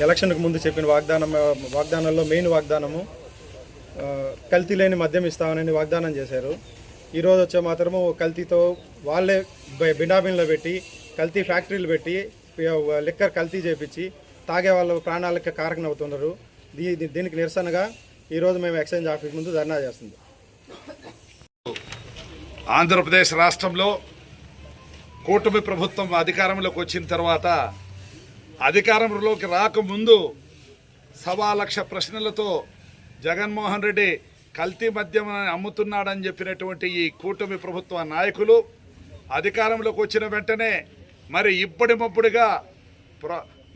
ఎలక్షన్కు ముందు చెప్పిన వాగ్దానంలో మెయిన్ వాగ్దానము కల్తీ లేని మద్యం ఇస్తామని వాగ్దానం చేశారు. ఈరోజు వచ్చే మాత్రము కల్తీతో వాళ్ళే బినామీల్లో పెట్టి కల్తీ ఫ్యాక్టరీలు పెట్టి లిక్కర్ కల్తీ చేపించి తాగే వాళ్ళ ప్రాణాలకి కారకం అవుతున్నారు. దీనికి నిరసనగా ఈరోజు మేము ఎక్సైజ్ ఆఫీస్ ముందు ధర్నా చేస్తుంది. ఆంధ్రప్రదేశ్ రాష్ట్రంలో కూటమి ప్రభుత్వం అధికారంలోకి వచ్చిన తర్వాత అధికారంలోకి రాకముందు 1,00,000 ప్రశ్నలతో జగన్మోహన్ రెడ్డి కల్తీ మద్యం అమ్ముతున్నాడని చెప్పినటువంటి ఈ కూటమి ప్రభుత్వ నాయకులు అధికారంలోకి వచ్చిన వెంటనే మరి ఇప్పటిమప్పుడుగా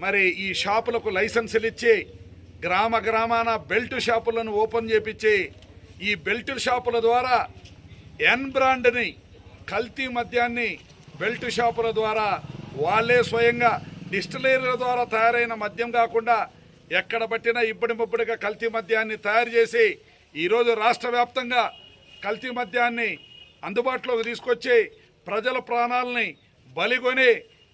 మరి ఈ షాపులకు లైసెన్సులు ఇచ్చి గ్రామాన బెల్ట్ షాపులను ఓపెన్ చేపించి ఈ బెల్ట్ షాపుల ద్వారా ఎన్ బ్రాండ్ని కల్తీ మద్యాన్ని బెల్ట్ షాపుల ద్వారా వాళ్ళే స్వయంగా డిస్టిలరీల ద్వారా తయారైన మద్యం కాకుండా ఎక్కడ పట్టినా ఇప్పటిమప్పుడుగా కల్తీ మద్యాన్ని తయారు చేసి ఈరోజు రాష్ట్ర వ్యాప్తంగా కల్తీ మద్యాన్ని అందుబాటులోకి తీసుకొచ్చి ప్రజల ప్రాణాలని బలిగొని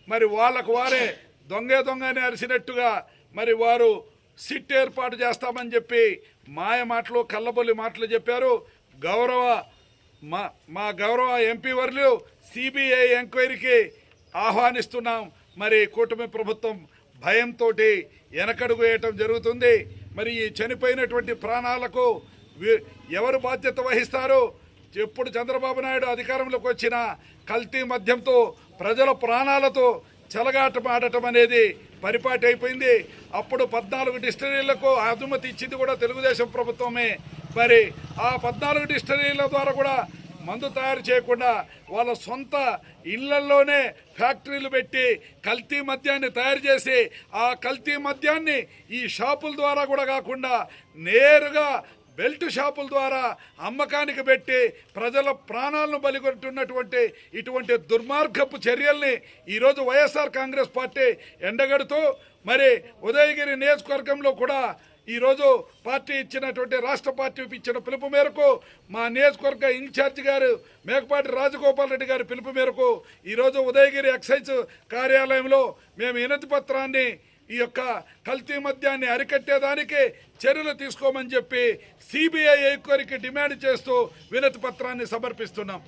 మరి వాళ్ళకు వారే దొంగని అరిసినట్టుగా మరి వారు సిట్ ఏర్పాటు చేస్తామని చెప్పి మాయ మాటలు కల్లబొల్లి మాటలు చెప్పారు. మా గౌరవ ఎంపీ వర్లు సిబిఐ ఎంక్వైరీకి ఆహ్వానిస్తున్నాం. మరి కూటమి ప్రభుత్వం భయంతో వెనకడుగు వేయటం జరుగుతుంది. మరి ఈ చనిపోయినటువంటి ప్రాణాలకు ఎవరు బాధ్యత వహిస్తారు? ఎప్పుడు చంద్రబాబు నాయుడు అధికారంలోకి వచ్చిన కల్తీ మద్యంతో ప్రజల ప్రాణాలతో చెలగాటమాడటం అనేది పరిపాటి అయిపోయింది. అప్పుడు 14 డిస్టిలరీలకు అనుమతి ఇచ్చింది కూడా తెలుగుదేశం ప్రభుత్వమే. మరి ఆ 14 డిస్టిలరీల ద్వారా కూడా మందు తయారు చేయకుండా వాళ్ళ సొంత ఇళ్లలోనే ఫ్యాక్టరీలు పెట్టి కల్తీ మద్యాన్ని తయారు చేసి ఆ కల్తీ మద్యాన్ని ఈ షాపుల ద్వారా కూడా కాకుండా నేరుగా బెల్ట్ షాపుల ద్వారా అమ్మకానికి పెట్టి ప్రజల ప్రాణాలను బలిగొంటున్నటువంటి ఇటువంటి దుర్మార్గపు చర్యల్ని ఈరోజు వైఎస్ఆర్ కాంగ్రెస్ పార్టీ ఎండగడుతూ మరి ఉదయగిరి నియోజకవర్గంలో కూడా ఈరోజు పార్టీ ఇచ్చినటువంటి రాష్ట్ర పార్టీ ఇచ్చిన పిలుపు మేరకు మా నియోజకవర్గ ఇన్ఛార్జ్ గారు మేకపాటి రాజగోపాల్ రెడ్డి గారి పిలుపు మేరకు ఈరోజు ఉదయగిరి ఎక్సైజ్ కార్యాలయంలో మేము వినతి పత్రాన్ని ఈ యొక్క కల్తీ మద్యాన్ని అరికట్టేదానికి చర్యలు తీసుకోమని చెప్పి సిబిఐ ఎంక్వైరీకి డిమాండ్ చేస్తూ వినతి పత్రాన్ని సమర్పిస్తున్నాం.